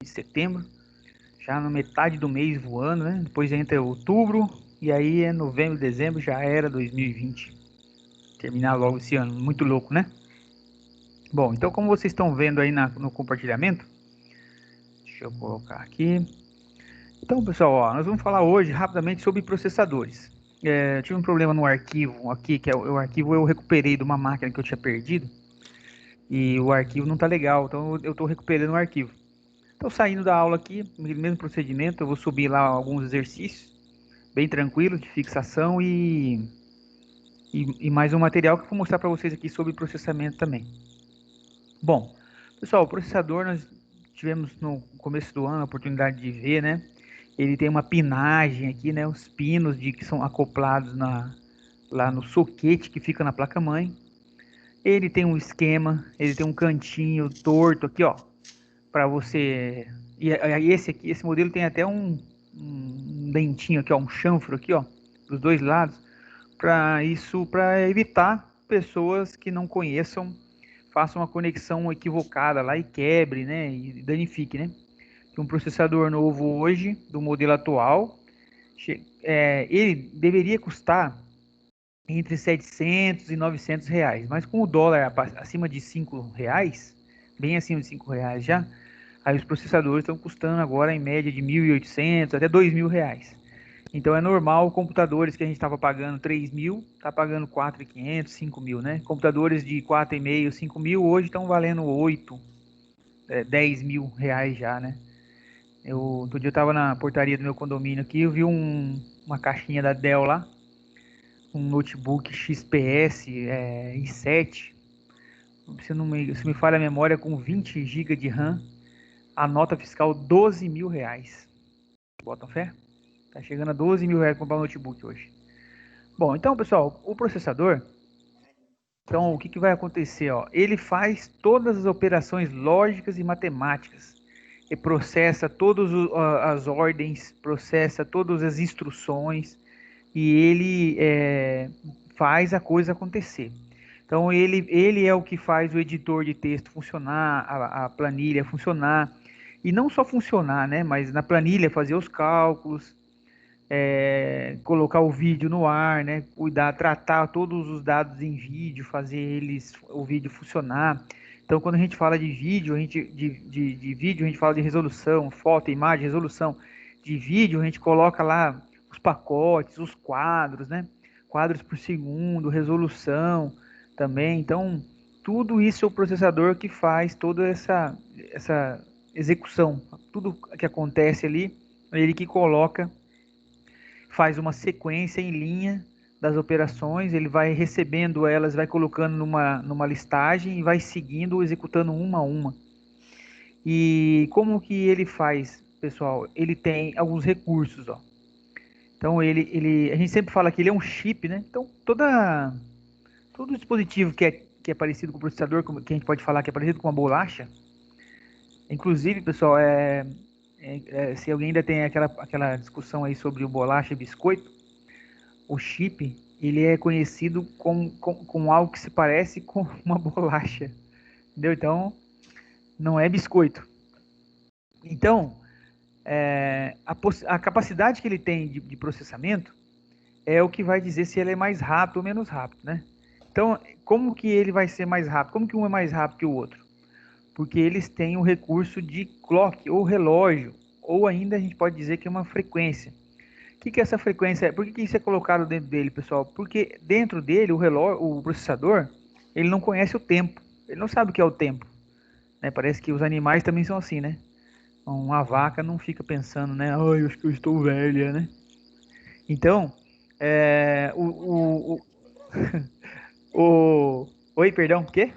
de setembro, já na metade do mês voando, né? Depois entra outubro, e aí é novembro, dezembro, já era 2020. Terminar logo esse ano, muito louco, né? Bom, então como vocês estão vendo aí no compartilhamento, deixa eu colocar aqui. Então, pessoal, ó, nós vamos falar hoje rapidamente sobre processadores. Eu tive um problema no arquivo aqui, que é o arquivo eu recuperei de uma máquina que eu tinha perdido, e o arquivo não tá legal, então eu estou recuperando o arquivo. Estou saindo da aula aqui, mesmo procedimento, eu vou subir lá alguns exercícios, bem tranquilo, de fixação e mais um material que eu vou mostrar para vocês aqui sobre processamento também. Bom, pessoal, o processador nós tivemos no começo do ano a oportunidade de ver, né? Ele tem uma pinagem aqui, né? Os pinos que são acoplados lá no soquete que fica na placa-mãe. Ele tem um esquema, ele tem um cantinho torto aqui, ó, para você. E aí esse modelo tem até um dentinho aqui, ó, um chanfro aqui, ó, dos dois lados, para isso, para evitar pessoas que não conheçam façam uma conexão equivocada lá e quebre, né, e danifique, né? Que um processador novo hoje do modelo atual, ele deveria custar entre 700 e 900 reais, mas com o dólar acima de 5 reais, bem acima de 5 reais já, aí os processadores estão custando agora em média de 1.800 até 2.000 reais. Então é normal computadores que a gente estava pagando 3.000, tá pagando 4.500, 5.000, né? Computadores de 4.500, 5.000 hoje estão valendo 8, 10 mil reais já, né? Outro dia eu estava na portaria do meu condomínio aqui, eu vi uma caixinha da Dell lá, um notebook XPS i7, se me falha a memória, com 20 GB de RAM, a nota fiscal 12 mil reais. Botam fé? Tá chegando a 12 mil reais comprar um notebook hoje. Bom, então, pessoal, o processador, então, o que vai acontecer? Ó? Ele faz todas as operações lógicas e matemáticas. Ele processa todas as ordens, processa todas as instruções e ele faz a coisa acontecer. Então, ele é o que faz o editor de texto funcionar, a planilha funcionar. E não só funcionar, né? Mas na planilha fazer os cálculos, colocar o vídeo no ar, né? Cuidar, tratar todos os dados em vídeo, fazer o vídeo funcionar. Então, quando a gente fala de vídeo, de vídeo, a gente fala de resolução, foto, imagem, resolução. De vídeo, a gente coloca lá os pacotes, os quadros, né? Quadros por segundo, resolução também. Então, tudo isso é o processador que faz toda essa execução. Tudo que acontece ali, ele que coloca, faz uma sequência em linha das operações, ele vai recebendo elas, vai colocando numa listagem e vai seguindo, executando uma a uma. E como que ele faz, pessoal? Ele tem alguns recursos, ó. Então a gente sempre fala que ele é um chip, né? Então todo dispositivo que é parecido com o processador, que a gente pode falar que é parecido com uma bolacha, inclusive, pessoal, se alguém ainda tem aquela discussão aí sobre o bolacha e biscoito, o chip, ele é conhecido com algo que se parece com uma bolacha, entendeu? Então, não é biscoito. Então, a capacidade que ele tem de processamento é o que vai dizer se ele é mais rápido ou menos rápido, né? Então, como que ele vai ser mais rápido? Como que um é mais rápido que o outro? Porque eles têm o recurso de clock ou relógio, ou ainda a gente pode dizer que é uma frequência. O que é essa frequência? Por que isso é colocado dentro dele, pessoal? Porque dentro dele, o processador, ele não conhece o tempo. Ele não sabe o que é o tempo. Né? Parece que os animais também são assim, né? Uma vaca não fica pensando, né? Ai, eu acho que eu estou velha, né? Então, é, o... Oi, perdão, o quê?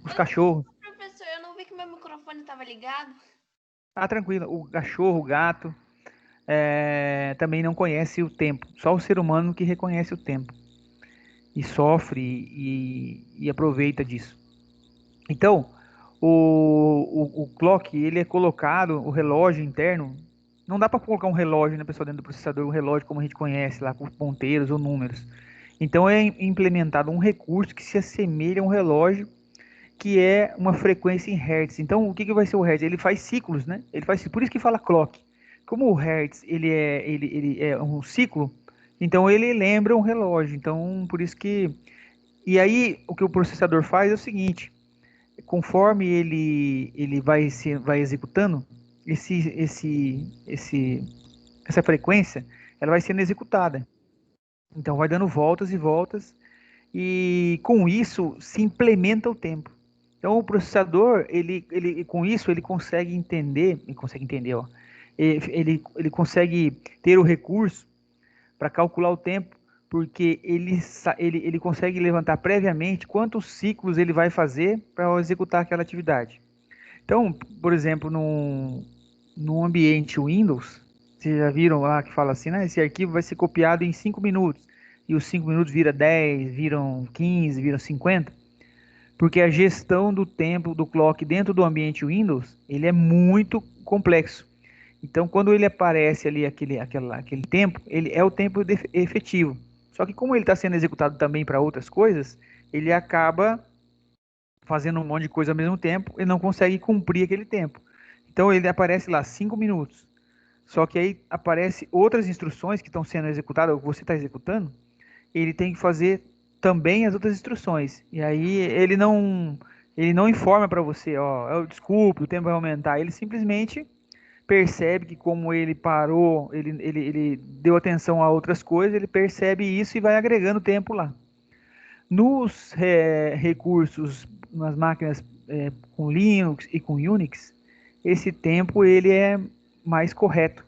Os cachorros. Professor, eu não vi que meu microfone estava ligado. Ah, tranquilo. O cachorro, o gato, também não conhece o tempo. Só o ser humano que reconhece o tempo. E sofre e aproveita disso. Então, o clock, ele é colocado, o relógio interno, não dá para colocar um relógio, né, pessoal, dentro do processador, um relógio como a gente conhece lá, com ponteiros ou números. Então, é implementado um recurso que se assemelha a um relógio que é uma frequência em hertz. Então, o que vai ser o hertz? Ele faz ciclos, né? Por isso que fala clock. Como o hertz ele é um ciclo, então ele lembra um relógio. Então, por isso que... E aí, o que o processador faz é o seguinte: conforme ele vai executando, essa frequência, ela vai sendo executada. Então, vai dando voltas e voltas, e com isso se implementa o tempo. Então, o processador, com isso, ele consegue entender, ó, ele consegue ter o recurso para calcular o tempo, porque ele consegue levantar previamente quantos ciclos ele vai fazer para executar aquela atividade. Então, por exemplo, num ambiente Windows, vocês já viram lá que fala assim, né? Esse arquivo vai ser copiado em 5 minutos. E os 5 minutos vira 10, viram 15, viram 50. Porque a gestão do tempo do clock dentro do ambiente Windows, ele é muito complexo. Então, quando ele aparece ali aquele tempo, ele é o tempo efetivo. Só que como ele está sendo executado também para outras coisas, ele acaba fazendo um monte de coisa ao mesmo tempo e não consegue cumprir aquele tempo. Então, ele aparece lá 5 minutos. Só que aí aparece outras instruções que estão sendo executadas, ou que você está executando, ele tem que fazer também as outras instruções. E aí ele não informa para você, ó, desculpe, o tempo vai aumentar. Ele simplesmente percebe que como ele parou, ele deu atenção a outras coisas, ele percebe isso e vai agregando tempo lá. Nos recursos, nas máquinas com Linux e com Unix, esse tempo ele é mais correto,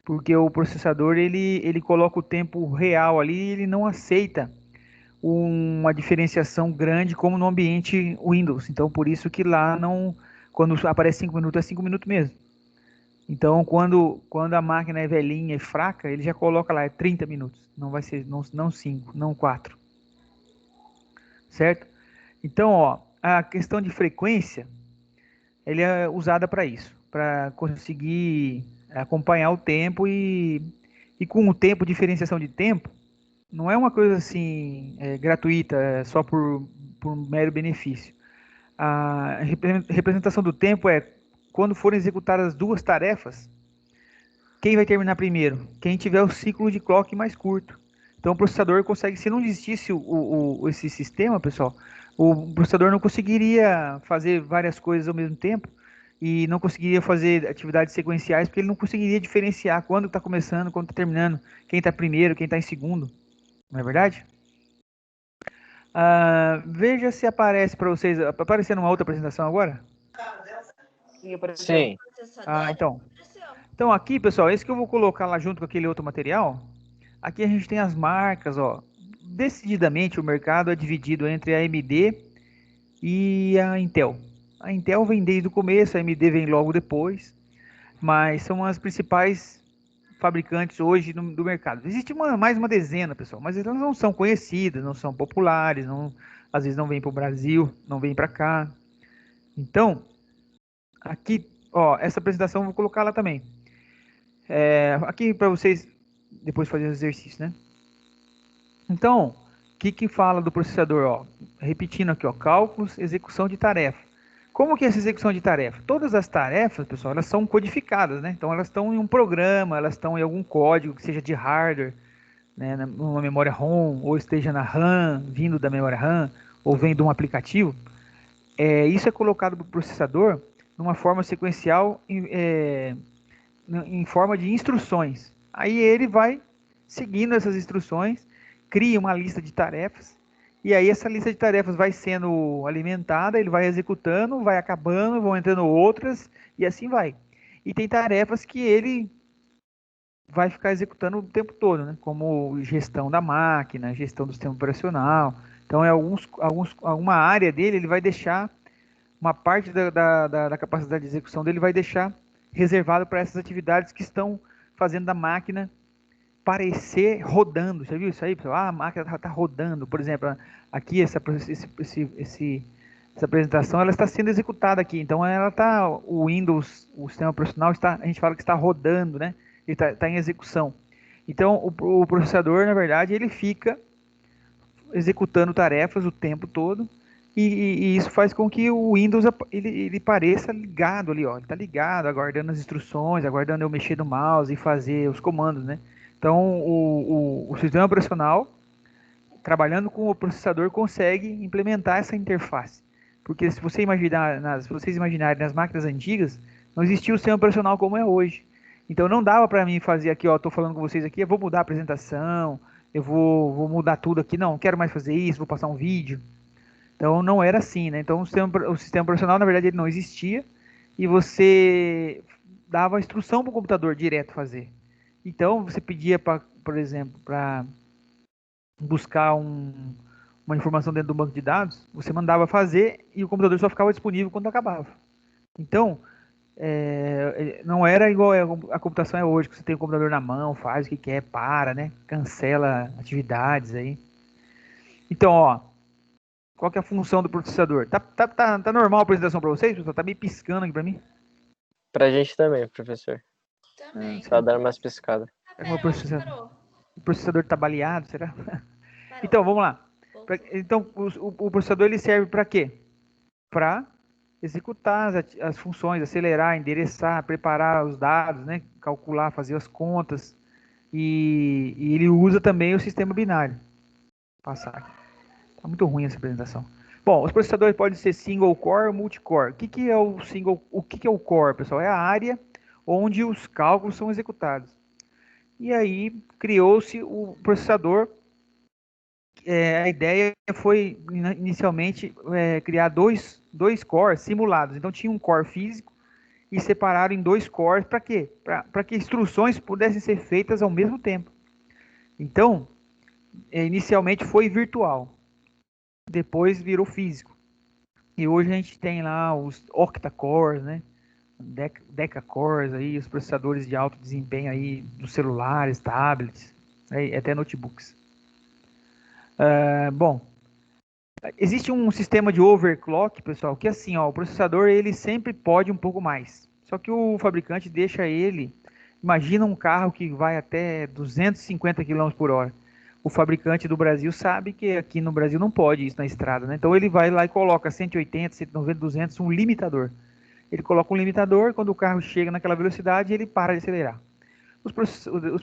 porque o processador ele coloca o tempo real ali, ele não aceita uma diferenciação grande como no ambiente Windows. Então, por isso que lá não, quando aparece 5 minutos, é 5 minutos mesmo. Então, quando a máquina é velhinha e fraca, ele já coloca lá, é 30 minutos. Não vai ser, não 5, não 4. Certo? Então, ó, a questão de frequência, ele é usada para isso, para conseguir acompanhar o tempo e com o tempo, diferenciação de tempo, não é uma coisa assim gratuita, só por mero benefício. A representação do tempo é quando forem executadas duas tarefas, quem vai terminar primeiro? Quem tiver o ciclo de clock mais curto. Então o processador consegue, se não existisse esse sistema, pessoal, o processador não conseguiria fazer várias coisas ao mesmo tempo e não conseguiria fazer atividades sequenciais, porque ele não conseguiria diferenciar quando está começando, quando está terminando, quem está primeiro, quem está em segundo. Não é verdade? Veja se aparece para vocês. Apareceu numa outra apresentação agora? Sim, apareceu. Sim. Então. Então aqui, pessoal, esse que eu vou colocar lá junto com aquele outro material. Aqui a gente tem as marcas, ó. Decididamente o mercado é dividido entre a AMD e a Intel. A Intel vem desde o começo, a AMD vem logo depois, mas são as principais fabricantes hoje do mercado. Existe mais uma dezena, pessoal, mas elas não são conhecidas, não são populares, às vezes não vêm para o Brasil, não vêm para cá. Então, aqui, ó, essa apresentação eu vou colocar lá também. Aqui para vocês depois fazer o exercício, né? Então, o que fala do processador? Ó, repetindo aqui, ó, cálculos, execução de tarefa. Como que é essa execução de tarefa? Todas as tarefas, pessoal, elas são codificadas, né? Então elas estão em um programa, elas estão em algum código que seja de hardware, né, numa memória ROM, ou esteja na RAM, vindo da memória RAM, ou vem de um aplicativo. Isso é colocado para o processador numa forma sequencial, em forma de instruções. Aí ele vai seguindo essas instruções, cria uma lista de tarefas, e aí essa lista de tarefas vai sendo alimentada, ele vai executando, vai acabando, vão entrando outras, e assim vai. E tem tarefas que ele vai ficar executando o tempo todo, né? Como gestão da máquina, gestão do sistema operacional. Então, alguma área dele, ele vai deixar, uma parte da capacidade de execução dele vai deixar reservado para essas atividades que estão fazendo da máquina parecer rodando. Já viu isso aí, pessoal? A máquina está rodando. Por exemplo, aqui essa apresentação ela está sendo executada aqui. Então o Windows, o sistema operacional a gente fala que está rodando, né? Ele está em execução. Então o processador, na verdade, ele fica executando tarefas o tempo todo E isso faz com que o Windows ele pareça ligado ali, ó. Ele tá ligado, aguardando as instruções, aguardando eu mexer no mouse e fazer os comandos, né? Então, o sistema operacional, trabalhando com o processador, consegue implementar essa interface. Porque se você imaginar, se vocês imaginarem nas máquinas antigas, não existia o sistema operacional como é hoje. Então não dava para mim fazer aqui, ó, tô falando com vocês aqui, eu vou mudar a apresentação, eu vou mudar tudo aqui, não quero mais fazer isso, vou passar um vídeo. Então não era assim, né? Então o sistema operacional, na verdade, ele não existia e você dava a instrução para o computador direto fazer. Então você pedia, por exemplo, para buscar uma informação dentro do banco de dados, você mandava fazer e o computador só ficava disponível quando acabava. Então, não era igual a computação é hoje, que você tem o computador na mão, faz o que quer, para, né? Cancela atividades aí. Então, ó, qual que é a função do processador? Tá normal a apresentação para vocês, pessoal? Tá meio piscando aqui para mim? Pra gente também, professor. Também. Só dar umas piscadas. Ah, É pera, eu acho que parou. o processador tá baleado, será? Parou. Então, vamos lá. Voltou. Então, o processador ele serve para quê? Para executar as funções, acelerar, endereçar, preparar os dados, né? Calcular, fazer as contas. E ele usa também o sistema binário. Vou passar aqui. Tá muito ruim essa apresentação. Bom, os processadores podem ser single core ou multicore. O que que é o core, pessoal? É a área onde os cálculos são executados. E aí criou-se o processador. A ideia foi inicialmente criar dois cores simulados. Então tinha um core físico e separaram em dois cores para quê? Para que instruções pudessem ser feitas ao mesmo tempo. Então, inicialmente foi virtual, depois virou físico. E hoje a gente tem lá os octa-cores, né? Deca-cores aí, os processadores de alto desempenho aí dos celulares, tablets, até notebooks. Bom, existe um sistema de overclock, pessoal, que assim, ó, o processador ele sempre pode um pouco mais. Só que o fabricante deixa ele, imagina um carro que vai até 250 km por hora. O fabricante do Brasil sabe que aqui no Brasil não pode isso na estrada, né? Então ele vai lá e coloca 180, 190, 200, um limitador. Ele coloca um limitador, quando o carro chega naquela velocidade, ele para de acelerar. Os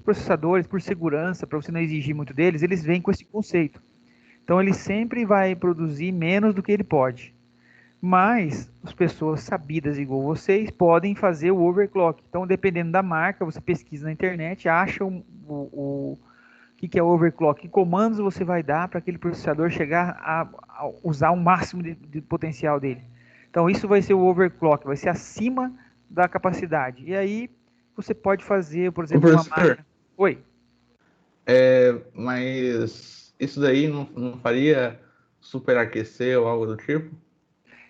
processadores, por segurança, para você não exigir muito deles, eles vêm com esse conceito. Então ele sempre vai produzir menos do que ele pode. Mas as pessoas sabidas igual vocês podem fazer o overclock. Então, dependendo da marca, você pesquisa na internet, acha o que é o overclock, que comandos você vai dar para aquele processador chegar a usar o máximo de potencial dele. Então, isso vai ser o overclock, vai ser acima da capacidade. E aí, você pode fazer, por exemplo, uma máquina... Oi. Mas isso daí não faria superaquecer ou algo do tipo?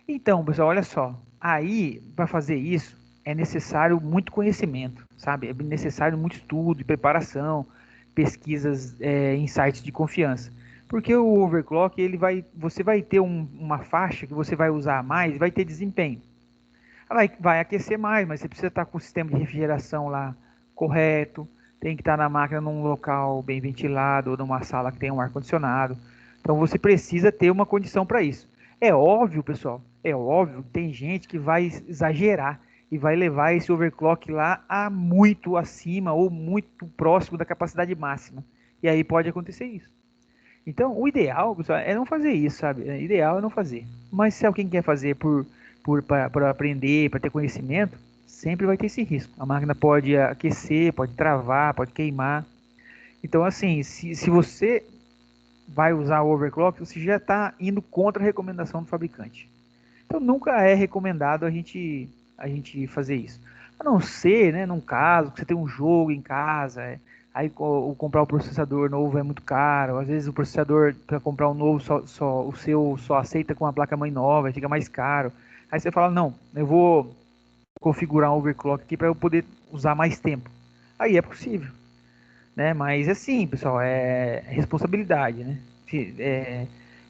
Então, pessoal, olha só. Aí, para fazer isso, é necessário muito conhecimento, sabe? É necessário muito estudo e preparação, pesquisas em sites de confiança. Porque o overclock, você vai ter uma faixa que você vai usar mais e vai ter desempenho. Ela vai aquecer mais, mas você precisa estar com o sistema de refrigeração lá correto, tem que estar na máquina num local bem ventilado ou numa sala que tenha um ar-condicionado. Então você precisa ter uma condição para isso. É óbvio, pessoal, é óbvio que tem gente que vai exagerar e vai levar esse overclock lá a muito acima ou muito próximo da capacidade máxima. E aí pode acontecer isso. Então, o ideal, pessoal, é não fazer isso, sabe? O ideal é não fazer. Mas se alguém quer fazer para aprender, para ter conhecimento, sempre vai ter esse risco. A máquina pode aquecer, pode travar, pode queimar. Então, assim, se você vai usar o overclock, você já está indo contra a recomendação do fabricante. Então, nunca é recomendado a gente fazer isso. A não ser, né, num caso que você tem um jogo em casa, aí comprar o processador novo é muito caro. Às vezes o processador para comprar um novo o seu só aceita com a placa-mãe nova, fica mais caro. Aí você fala, não, eu vou configurar um overclock aqui para eu poder usar mais tempo. Aí é possível, né? Mas assim, pessoal, é responsabilidade, né?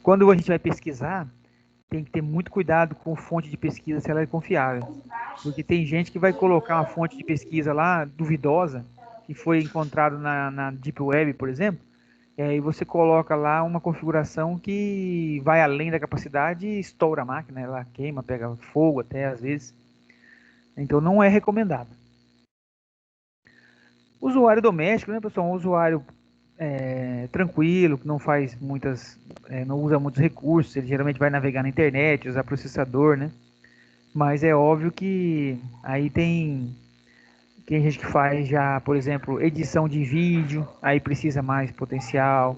Quando a gente vai pesquisar, tem que ter muito cuidado com a fonte de pesquisa se ela é confiável. Porque tem gente que vai colocar uma fonte de pesquisa lá duvidosa, que foi encontrado na Deep Web, por exemplo, E aí você coloca lá uma configuração que vai além da capacidade e estoura a máquina, ela queima, pega fogo até às vezes. Então não é recomendado. Usuário doméstico, né, pessoal? Um usuário tranquilo, que não faz muitas, não usa muitos recursos, ele geralmente vai navegar na internet, usar processador, né? Mas é óbvio que aí tem gente que faz já, por exemplo, edição de vídeo, aí precisa mais potencial.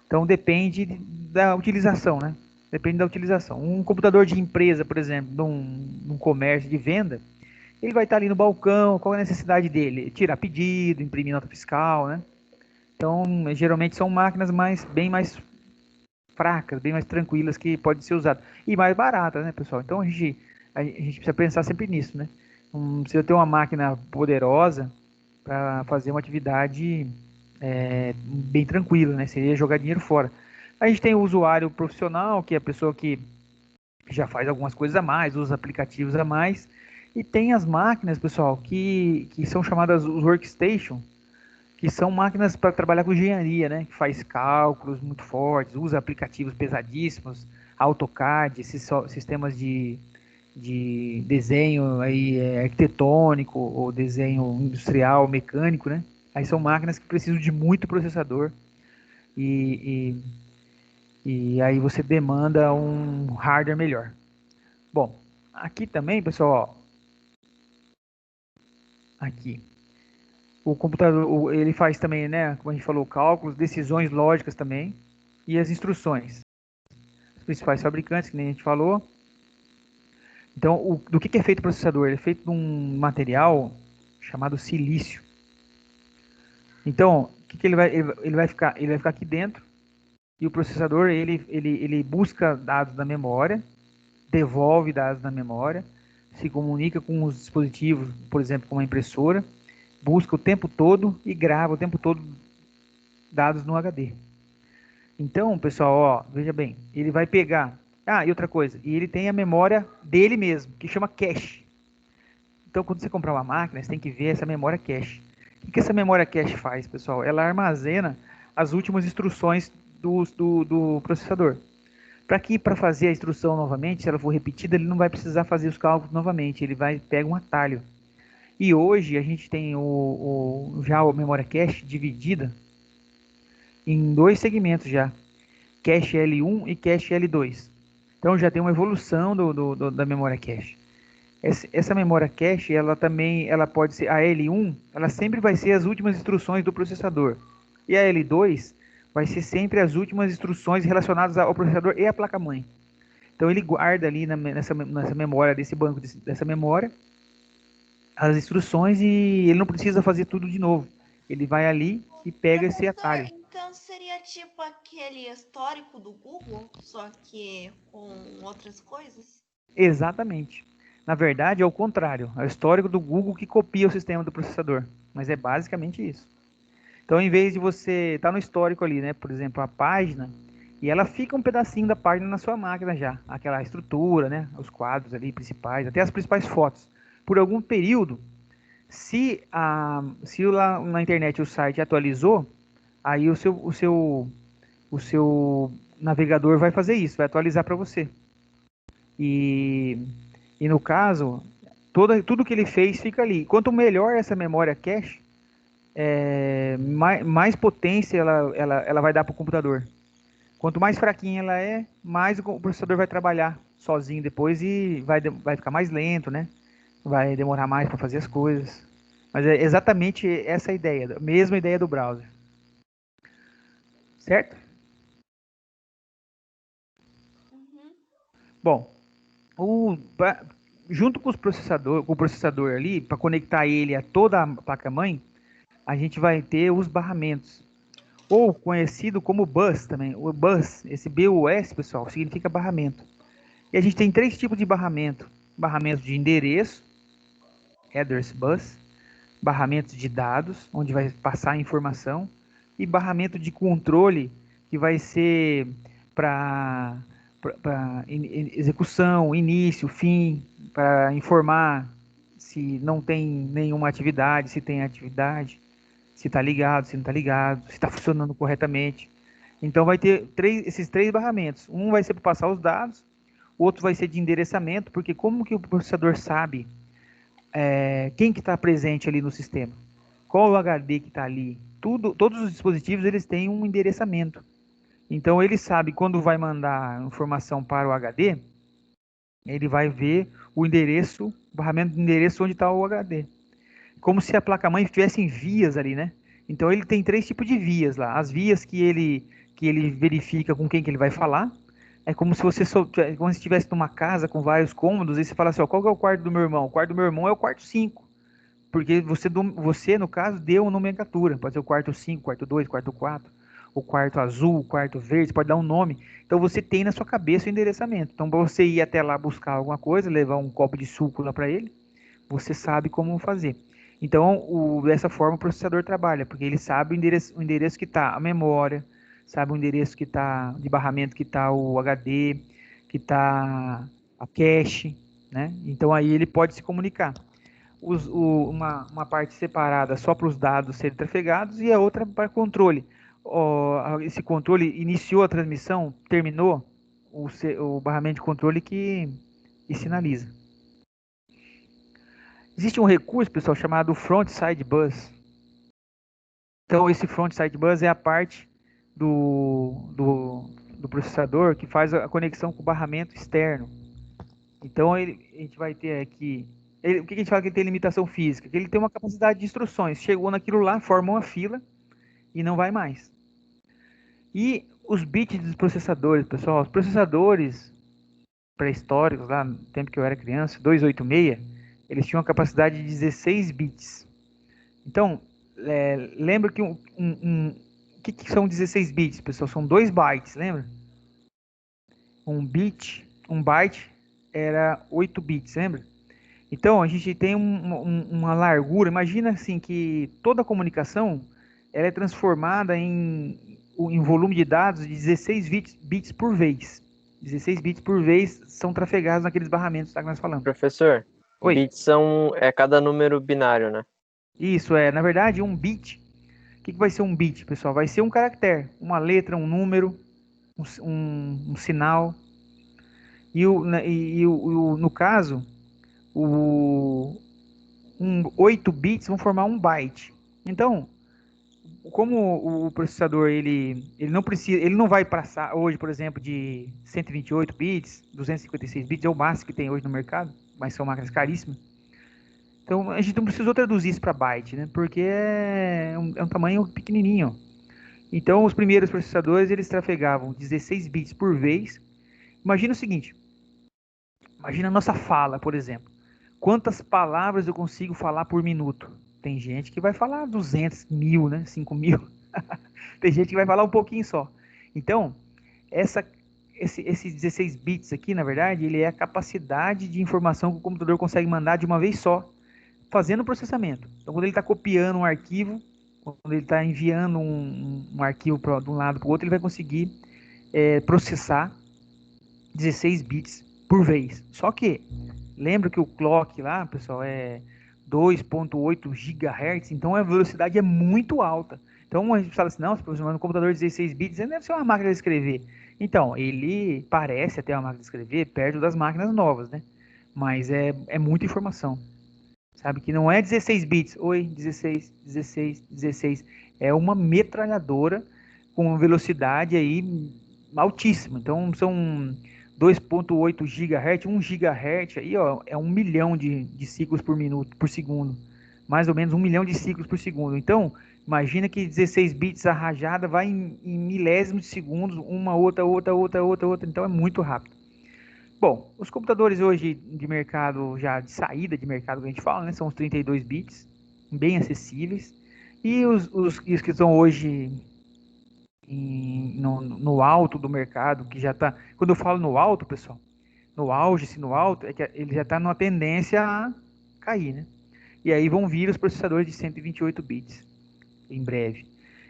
Então depende da utilização, né? Depende da utilização. Um computador de empresa, por exemplo, num comércio de venda, ele vai estar ali no balcão, qual é a necessidade dele? Tirar pedido, imprimir nota fiscal, né? Então, geralmente são máquinas bem mais fracas, bem mais tranquilas que podem ser usadas. E mais baratas, né, pessoal? Então a gente precisa pensar sempre nisso, né? Não precisa ter uma máquina poderosa para fazer uma atividade bem tranquila, né? Seria jogar dinheiro fora. A gente tem o usuário profissional, que é a pessoa que já faz algumas coisas a mais, usa aplicativos a mais. E tem as máquinas, pessoal, que são chamadas os workstation, que são máquinas para trabalhar com engenharia, né? Que faz cálculos muito fortes, usa aplicativos pesadíssimos, AutoCAD, esses sistemas de desenho aí, arquitetônico ou desenho industrial, mecânico, né? Aí são máquinas que precisam de muito processador e, e aí você demanda um hardware melhor. Bom, aqui também, pessoal, ó, aqui o computador, ele faz também, né, como a gente falou, cálculos, decisões lógicas também e as instruções. Os principais fabricantes, que nem a gente falou. Então, do que é feito o processador? Ele é feito de um material chamado silício. Então, o que ele vai ficar? Ele vai ficar aqui dentro e o processador ele busca dados da memória, devolve dados da memória, se comunica com os dispositivos, por exemplo, como a impressora, busca o tempo todo e grava o tempo todo dados no HD. Então, pessoal, ó, veja bem, ele vai pegar. Ah, e outra coisa, e ele tem a memória dele mesmo, que chama cache. Então, quando você comprar uma máquina, você tem que ver essa memória cache. O que essa memória cache faz, pessoal? Ela armazena as últimas instruções do processador. Para fazer a instrução novamente, se ela for repetida, ele não vai precisar fazer os cálculos novamente, ele vai pegar um atalho. E hoje a gente tem já a memória cache dividida em dois segmentos já, cache L1 e cache L2. Então já tem uma evolução da memória cache. Essa memória cache, ela pode ser a L1, ela sempre vai ser as últimas instruções do processador. E a L2 vai ser sempre as últimas instruções relacionadas ao processador e à placa-mãe. Então ele guarda ali nessa memória, desse banco, dessa memória, as instruções e ele não precisa fazer tudo de novo. Ele vai ali e pega esse atalho. Então seria tipo aquele histórico do Google, só que com outras coisas? Exatamente. Na verdade, é o contrário. É o histórico do Google que copia o sistema do processador. Mas é basicamente isso. Então, em vez de você estar no histórico ali, né, por exemplo, a página, e ela fica um pedacinho da página na sua máquina já, aquela estrutura, né, os quadros ali principais, até as principais fotos. Por algum período, se lá na internet o site atualizou, aí o seu navegador vai fazer isso, vai atualizar para você. E no caso, tudo que ele fez fica ali. Quanto melhor essa memória cache, mais potência ela vai dar para o computador. Quanto mais fraquinha ela é, mais o processador vai trabalhar sozinho depois e vai ficar mais lento, né? Vai demorar mais para fazer as coisas. Mas é exatamente essa a ideia, a mesma ideia do browser. Certo? Uhum. Bom, junto com o processador ali, para conectar ele a toda a placa-mãe, a gente vai ter os barramentos, ou conhecido como bus também. O bus, esse BUS, pessoal, significa barramento. E a gente tem três tipos de barramento: barramento de endereço, address bus, barramento de dados, onde vai passar a informação, e barramento de controle, que vai ser para execução, início, fim, para informar se não tem nenhuma atividade, se tem atividade, se está ligado, se não está ligado, se está funcionando corretamente. Então vai ter esses três barramentos. Um vai ser para passar os dados, o outro vai ser de endereçamento, porque como que o processador sabe quem que está presente ali no sistema? Qual o HD que está ali? Todos os dispositivos eles têm um endereçamento. Então ele sabe quando vai mandar informação para o HD, ele vai ver o endereço, o barramento de endereço onde está o HD. Como se a placa-mãe tivesse em vias ali, né? Então ele tem três tipos de vias lá. As vias que ele verifica com quem que ele vai falar. É como se você como se estivesse numa casa com vários cômodos, e você fala assim, ó, qual que é o quarto do meu irmão? O quarto do meu irmão é o quarto 5. Porque você, no caso, deu uma nomenclatura. Pode ser o quarto 5, quarto 2, quarto 4, o quarto azul, o quarto verde, você pode dar um nome. Então você tem na sua cabeça o endereçamento. Então, para você ir até lá buscar alguma coisa, levar um copo de suco lá para ele, você sabe como fazer. Então, dessa forma o processador trabalha, porque ele sabe o endereço que está a memória, sabe o endereço que está de barramento que está o HD, que está a cache, né? Então aí ele pode se comunicar. Uma parte separada só para os dados serem trafegados e a outra para controle. Esse controle iniciou a transmissão, terminou o barramento de controle que sinaliza. Existe um recurso, pessoal, chamado Frontside Bus. Então, esse Frontside Bus é a parte do processador que faz a conexão com o barramento externo. Então, a gente vai ter aqui... o que a gente fala que ele tem limitação física? Que ele tem uma capacidade de instruções. Chegou naquilo lá, forma uma fila e não vai mais. E os bits dos processadores, pessoal, os processadores pré-históricos, lá no tempo que eu era criança, 286, eles tinham uma capacidade de 16 bits. Então, lembra que o que são 16 bits, pessoal? São 2 bytes, lembra? Um byte era 8 bits, lembra? Então, a gente tem uma largura. Imagina assim que toda a comunicação ela é transformada em volume de dados de 16 bits por vez. 16 bits por vez são trafegados naqueles barramentos que nós falamos. Professor, Oi. bits é cada número binário, né? Isso, na verdade, um bit. O que vai ser um bit, pessoal? Vai ser um caractere, uma letra, um número, um sinal. No caso, 8 bits vão formar um byte. Então, como o processador ele não precisa, ele não vai passar hoje, por exemplo, de 128 bits, 256 bits, é o máximo que tem hoje no mercado, mas são máquinas caríssimas. Então a gente não precisou traduzir isso para byte, né? Porque é um tamanho pequenininho. Então os primeiros processadores eles trafegavam 16 bits por vez. Imagina o seguinte: imagina a nossa fala, por exemplo. Quantas palavras eu consigo falar por minuto? Tem gente que vai falar 200 mil, né? 5 mil. Tem gente que vai falar um pouquinho só. Então, esses 16 bits aqui, na verdade, ele é a capacidade de informação que o computador consegue mandar de uma vez só, fazendo o processamento. Então, quando ele está copiando um arquivo, quando ele está enviando um arquivo de um lado para o outro, ele vai conseguir processar 16 bits por vez. Só que, lembra que o clock lá, pessoal, é 2.8 GHz, então a velocidade é muito alta. Então a gente fala assim, não, se no computador de 16 bits, ele deve ser uma máquina de escrever. Então, ele parece até uma máquina de escrever perto das máquinas novas, né? Mas é muita informação. Sabe que não é 16 bits, 16, 16, 16. É uma metralhadora com velocidade aí altíssima. Então são 2.8 GHz, 1 GHz aí, ó, é 1 milhão de ciclos por minuto, por segundo. Mais ou menos 1 milhão de ciclos por segundo. Então, imagina que 16 bits a rajada vai em milésimos de segundos, uma outra. Então é muito rápido. Bom, os computadores hoje de mercado, já de saída de mercado que a gente fala, né, são os 32 bits, bem acessíveis. E os que estão hoje no alto do mercado, que já está... Quando eu falo no alto, pessoal, no auge, se no alto, é que ele já está numa tendência a cair, né? E aí vão vir os processadores de 128 bits, em breve.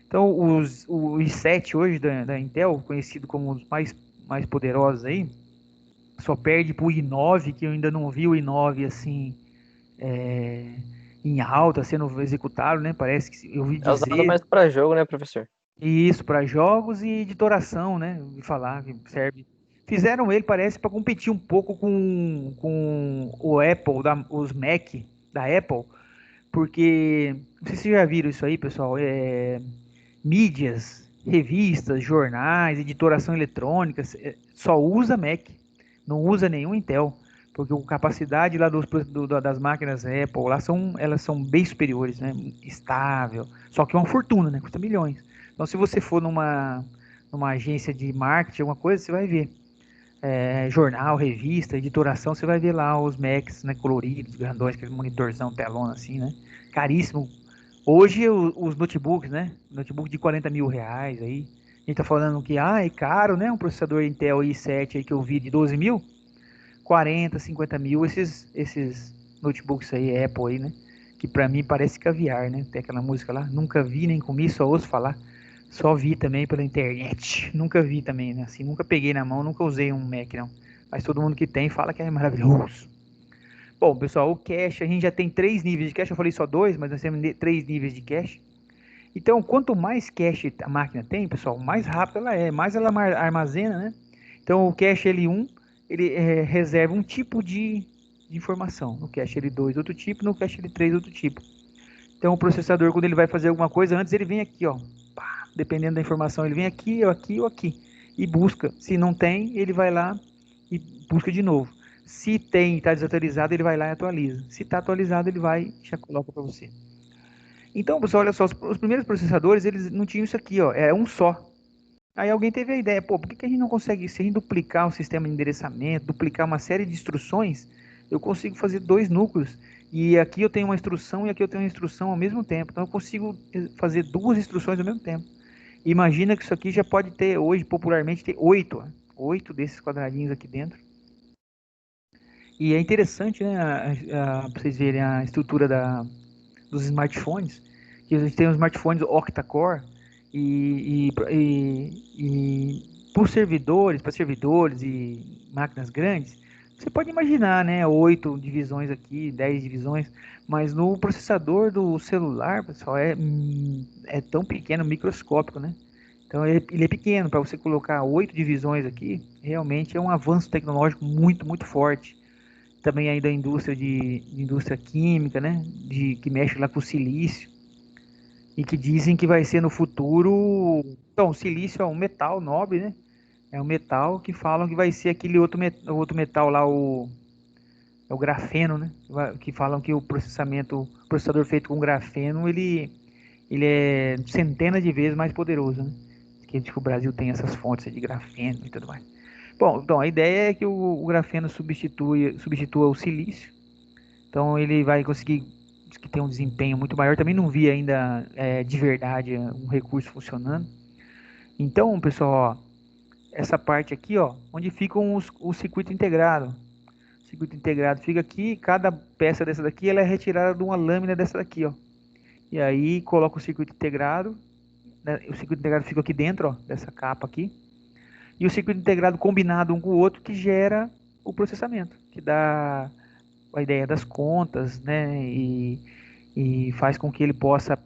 Então, os i7 hoje da Intel, conhecido como os mais poderosos aí, só perde para o i9, que eu ainda não vi o i9 assim em alta sendo executado, né? Parece que eu ouvi É usado dizer. mais para jogo, né, professor? Isso, para jogos e editoração, né? De falar que serve. Fizeram ele, parece, para competir um pouco com o Apple, os Mac da Apple, porque, não sei se vocês já viram isso aí, pessoal, mídias, revistas, jornais, editoração eletrônica, só usa Mac, não usa nenhum Intel, porque a capacidade lá das máquinas Apple lá elas são bem superiores, né? Estável, só que é uma fortuna, né? Custa milhões. Então, se você for numa agência de marketing, alguma coisa, você vai ver. Jornal, revista, editoração, você vai ver lá os Macs, né, coloridos, grandões, aquele monitorzão, telona assim, né? Caríssimo. Hoje os notebooks, né? Notebook de 40 mil reais aí. A gente tá falando que, é caro, né? Um processador Intel i7 aí que eu vi de 12 mil, 40, 50 mil, esses notebooks aí, Apple aí, né? Que pra mim parece caviar, né? Tem aquela música lá, nunca vi nem comi, só ouço falar. Só vi também pela internet. Nunca vi também, né? Assim, nunca peguei na mão, nunca usei um Mac, não. Mas todo mundo que tem fala que é maravilhoso. Bom, pessoal, o cache, a gente já tem 3 níveis de cache. Eu falei só 2, mas nós temos 3 níveis de cache. Então, quanto mais cache a máquina tem, pessoal, mais rápido ela é, mais ela armazena, né? Então, o cache L1, ele reserva um tipo de informação. No cache L2, outro tipo. No cache L3, outro tipo. Então, o processador, quando ele vai fazer alguma coisa, antes ele vem aqui, ó. Pá, dependendo da informação, ele vem aqui, ou aqui, ou aqui. E busca. Se não tem, ele vai lá e busca de novo. Se tem e está desatualizado, ele vai lá e atualiza. Se está atualizado, ele vai e já coloca para você. Então, pessoal, olha só, os primeiros processadores, eles não tinham isso aqui, ó, é um só. Aí alguém teve a ideia, pô, por que a gente não consegue, se a gente duplicar o sistema de endereçamento, duplicar uma série de instruções, eu consigo fazer 2 núcleos. E aqui eu tenho uma instrução e aqui eu tenho uma instrução ao mesmo tempo. Então eu consigo fazer 2 instruções ao mesmo tempo. Imagina que isso aqui já pode ter, hoje, popularmente, ter 8, ó, 8 desses quadradinhos aqui dentro. E é interessante, né, pra vocês verem a estrutura dos smartphones, que a gente tem os smartphones octa-core e para servidores e máquinas grandes, você pode imaginar, né, 8 divisões aqui, 10 divisões, mas no processador do celular, pessoal, é tão pequeno, microscópico, né? Então ele é pequeno, para você colocar 8 divisões aqui, realmente é um avanço tecnológico muito, muito forte. Também aí da indústria de indústria química, né? Que mexe lá com o silício e que dizem que vai ser no futuro. Então, o silício é um metal nobre, né? É um metal que falam que vai ser aquele outro metal lá, é o grafeno, né? Que falam que o processador feito com grafeno, ele é centenas de vezes mais poderoso, né? Que diz que o Brasil tem essas fontes de grafeno e tudo mais. Bom, então a ideia é que o grafeno substitua o silício. Então ele vai conseguir que tem um desempenho muito maior. Também não vi ainda de verdade um recurso funcionando. Então, pessoal, ó, essa parte aqui, ó, onde ficam o circuito integrado. O circuito integrado fica aqui, cada peça dessa daqui ela é retirada de uma lâmina dessa daqui, ó. E aí coloca o circuito integrado, né, o circuito integrado fica aqui dentro, ó, dessa capa aqui. E o circuito integrado combinado um com o outro que gera o processamento, que dá a ideia das contas, né? E faz com que ele possa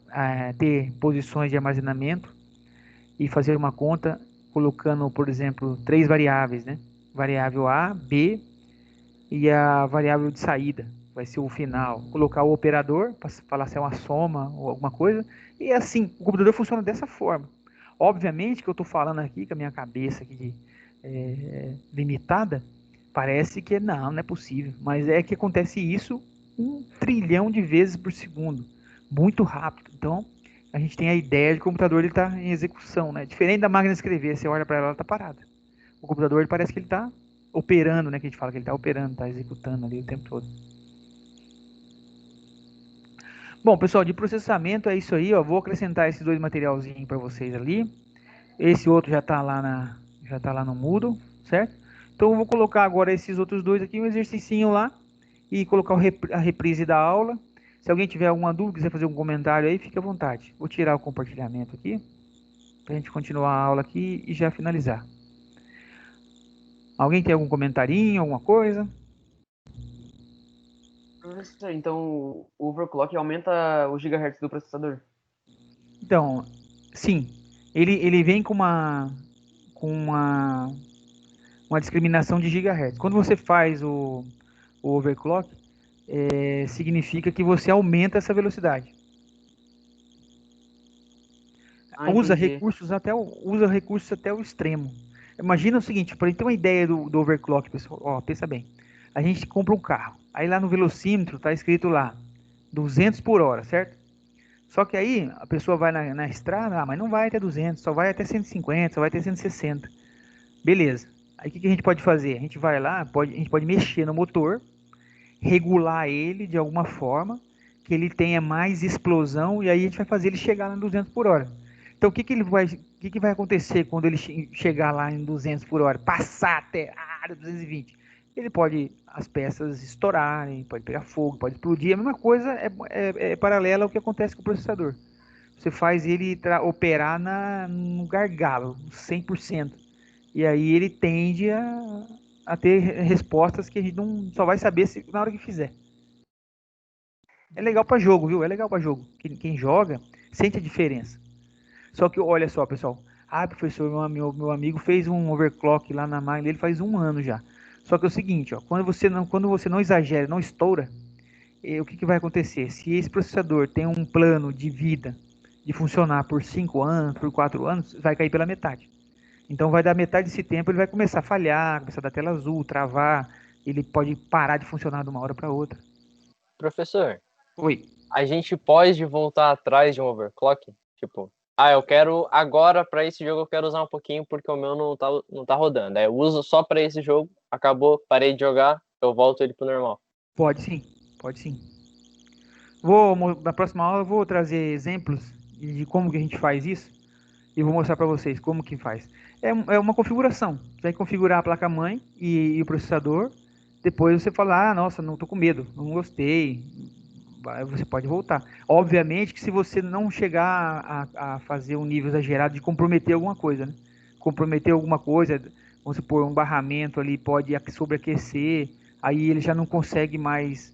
ter posições de armazenamento e fazer uma conta colocando, por exemplo, 3 variáveis, né? Variável A, B e a variável de saída, vai ser o final. Colocar o operador para falar se é uma soma ou alguma coisa. E assim, o computador funciona dessa forma. Obviamente que eu estou falando aqui com a minha cabeça aqui limitada, parece que não é possível. Mas é que acontece isso 1 trilhão de vezes por segundo. Muito rápido. Então, a gente tem a ideia de que o computador está em execução, né? Diferente da máquina de escrever, você olha para ela, ela está parada. O computador ele parece que ele está operando, né? Que a gente fala que ele está operando, está executando ali o tempo todo. Bom, pessoal, de processamento é isso aí, ó. Vou acrescentar esses 2 materialzinhos para vocês ali. Esse outro já tá lá no Moodle, certo? Então eu vou colocar agora esses outros 2 aqui, um exercicinho lá e colocar a reprise da aula. Se alguém tiver alguma dúvida, quiser fazer um comentário aí, fique à vontade. Vou tirar o compartilhamento aqui para a gente continuar a aula aqui e já finalizar. Alguém tem algum comentarinho, alguma coisa? Professor, então o overclock aumenta o gigahertz do processador. Então, sim, Ele vem com uma discriminação de gigahertz. Quando você faz o overclock, significa que você aumenta essa velocidade. Usa Entendi. usa recursos até o extremo. Imagina o seguinte, para gente ter uma ideia do overclock, pessoal, ó, pensa bem. A gente compra um carro, aí lá no velocímetro tá escrito lá 200 por hora, certo? Só que aí a pessoa vai na estrada, mas não vai até 200, só vai até 150, só vai até 160. Beleza. Aí o que a gente pode fazer? A gente vai lá, a gente pode mexer no motor, regular ele de alguma forma, que ele tenha mais explosão, e aí a gente vai fazer ele chegar lá em 200 por hora. Então o que vai acontecer quando ele chegar lá em 200 por hora, passar até 220? Ele pode, as peças estourarem, pode pegar fogo, pode explodir. A mesma coisa é paralela ao que acontece com o processador. Você faz ele operar no gargalo, 100%. E aí ele tende a ter respostas que a gente não só vai saber na hora que fizer. É legal para jogo, viu? É legal para jogo. Quem joga sente a diferença. Só que olha só, pessoal. Professor, meu amigo fez um overclock lá na máquina dele faz 1 ano já. Só que é o seguinte, ó, quando você não exagera, não estoura, o que vai acontecer? Se esse processador tem um plano de vida de funcionar por 5 anos, por 4 anos, vai cair pela metade. Então vai dar metade desse tempo, ele vai começar a falhar, começar a dar tela azul, travar, ele pode parar de funcionar de uma hora para outra. Professor, Oi. a gente pode voltar atrás de um overclock? Tipo, eu quero agora para esse jogo eu quero usar um pouquinho porque o meu não tá rodando. Aí eu uso só para esse jogo, acabou, parei de jogar, eu volto ele pro normal. Pode sim, pode sim. Na próxima aula eu vou trazer exemplos de como que a gente faz isso e vou mostrar para vocês como que faz. É uma configuração. Você vai configurar a placa-mãe e o processador. Depois você fala, nossa, não tô com medo, não gostei. Você pode voltar. Obviamente que se você não chegar a fazer um nível exagerado de comprometer alguma coisa, né? Comprometer alguma coisa, vamos supor, um barramento ali pode sobreaquecer, aí ele já não consegue mais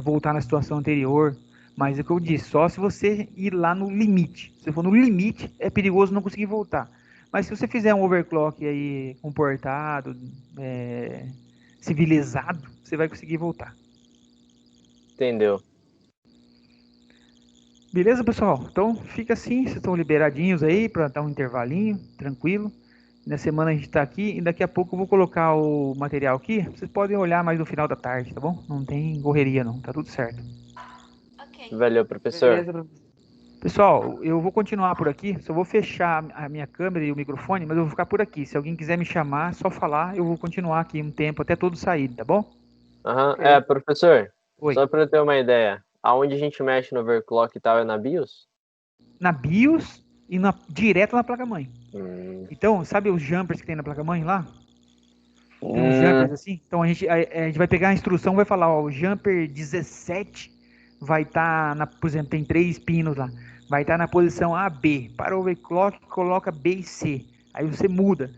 voltar na situação anterior. Mas é o que eu disse, só se você ir lá no limite. Se for no limite, é perigoso não conseguir voltar. Mas se você fizer um overclock aí comportado, civilizado, você vai conseguir voltar. Entendeu? Beleza, pessoal? Então fica assim, vocês estão liberadinhos aí para dar um intervalinho, tranquilo. Na semana a gente está aqui e daqui a pouco eu vou colocar o material aqui. Vocês podem olhar mais no final da tarde, tá bom? Não tem correria não, tá tudo certo. Ok. Valeu, professor. Beleza, professor. Pessoal, eu vou continuar por aqui, só vou fechar a minha câmera e o microfone, mas eu vou ficar por aqui. Se alguém quiser me chamar, é só falar, eu vou continuar aqui um tempo até todos saírem, tá bom? Aham. Ok. Professor, Oi. só para eu ter uma ideia, aonde a gente mexe no overclock e tal é na BIOS? Na BIOS e direto na placa-mãe. Hum. Então, sabe os jumpers que tem na placa-mãe lá? Tem uns jumpers assim. Então a gente vai pegar a instrução, vai falar, ó, o jumper 17 vai estar por exemplo, tem 3 pinos lá. Vai estar na posição A, B. Para o overclock, coloca B e C. Aí você muda.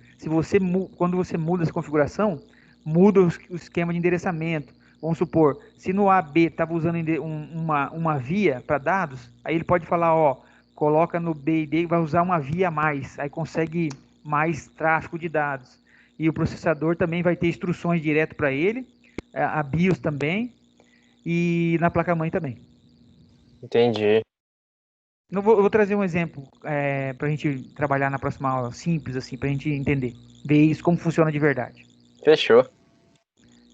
Quando você muda essa configuração, muda o esquema de endereçamento. Vamos supor, se no AB estava usando uma via para dados, aí ele pode falar, ó, coloca no B e D, vai usar uma via a mais. Aí consegue mais tráfego de dados. E o processador também vai ter instruções direto para ele, a BIOS também, e na placa-mãe também. Entendi. Eu vou trazer um exemplo para a gente trabalhar na próxima aula, simples assim, para a gente entender, ver isso, como funciona de verdade. Fechou.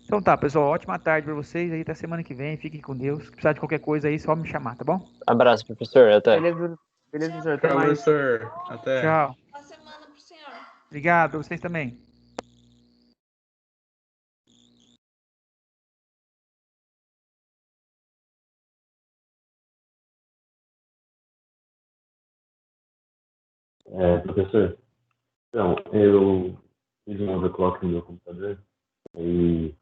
Então tá, pessoal, ótima tarde para vocês, aí até semana que vem, fiquem com Deus. Se precisar de qualquer coisa aí, só me chamar, tá bom? Abraço, professor. Até. Beleza, professor. Até Tchau, mais. professor. Até. Tchau. Boa semana pro senhor. Obrigado para vocês também. Professor, então, eu fiz um overclock no meu computador e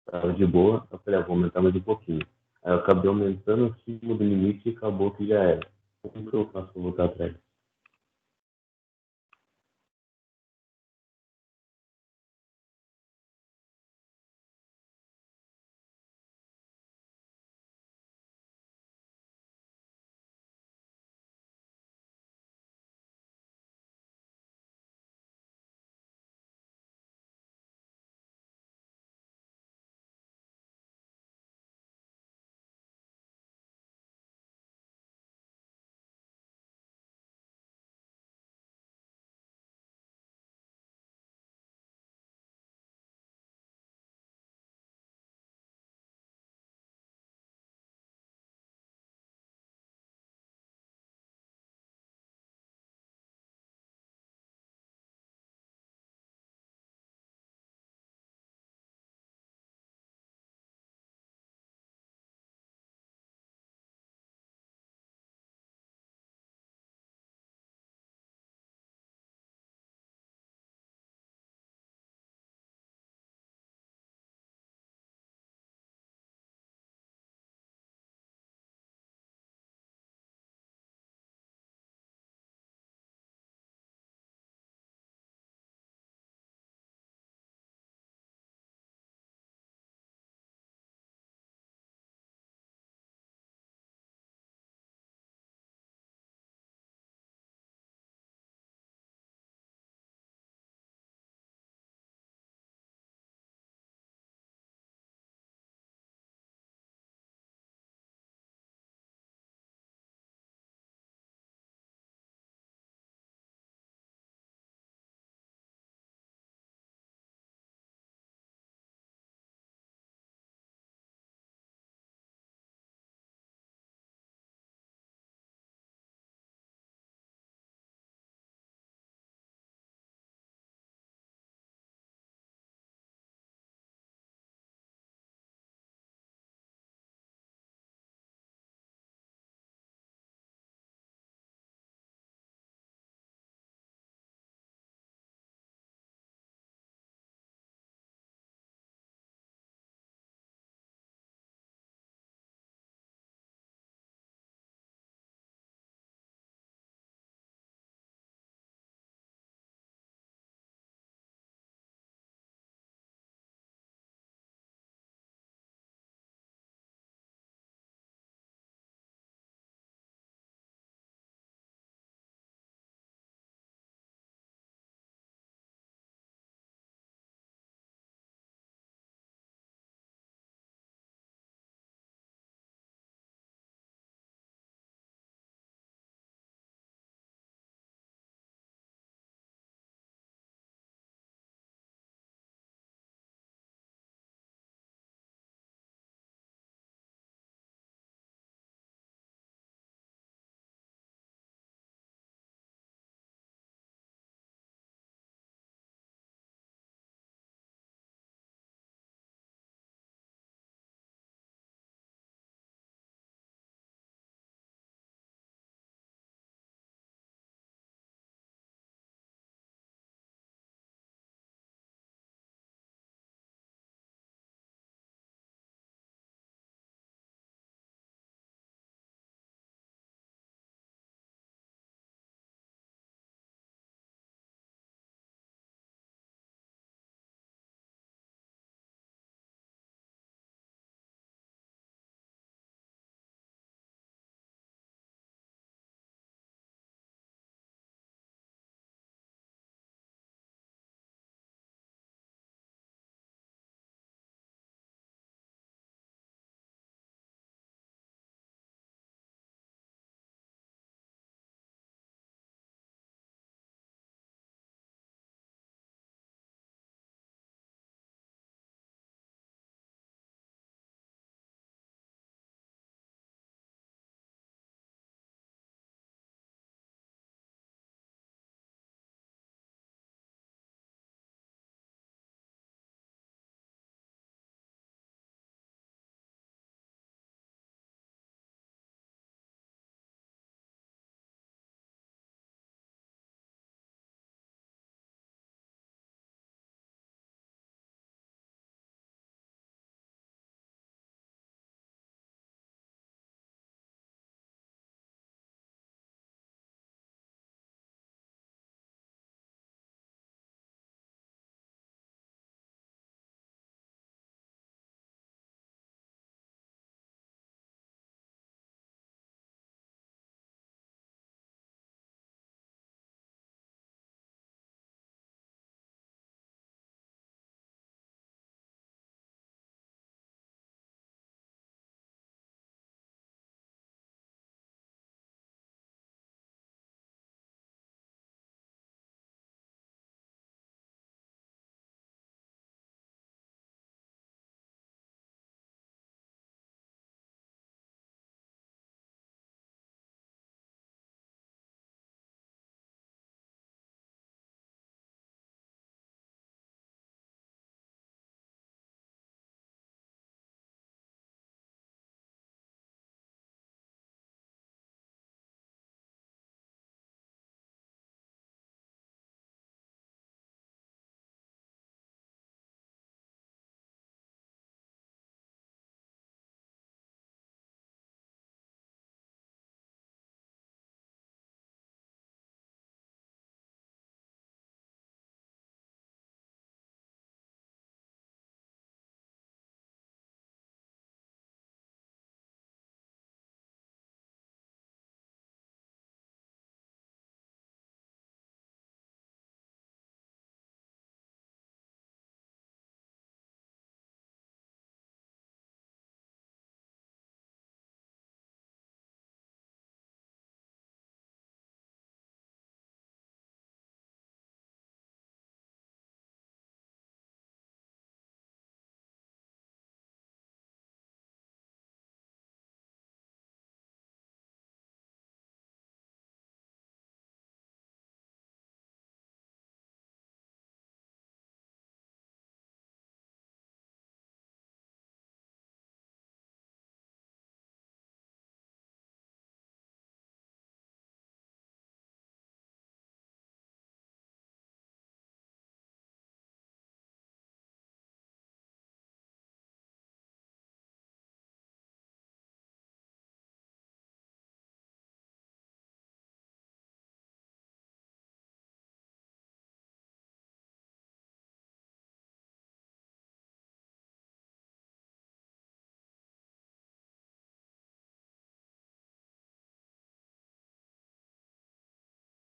estava de boa. Eu falei, vou aumentar mais um pouquinho. Aí eu acabei aumentando acima do limite e acabou que já era. Como que eu faço para voltar atrás?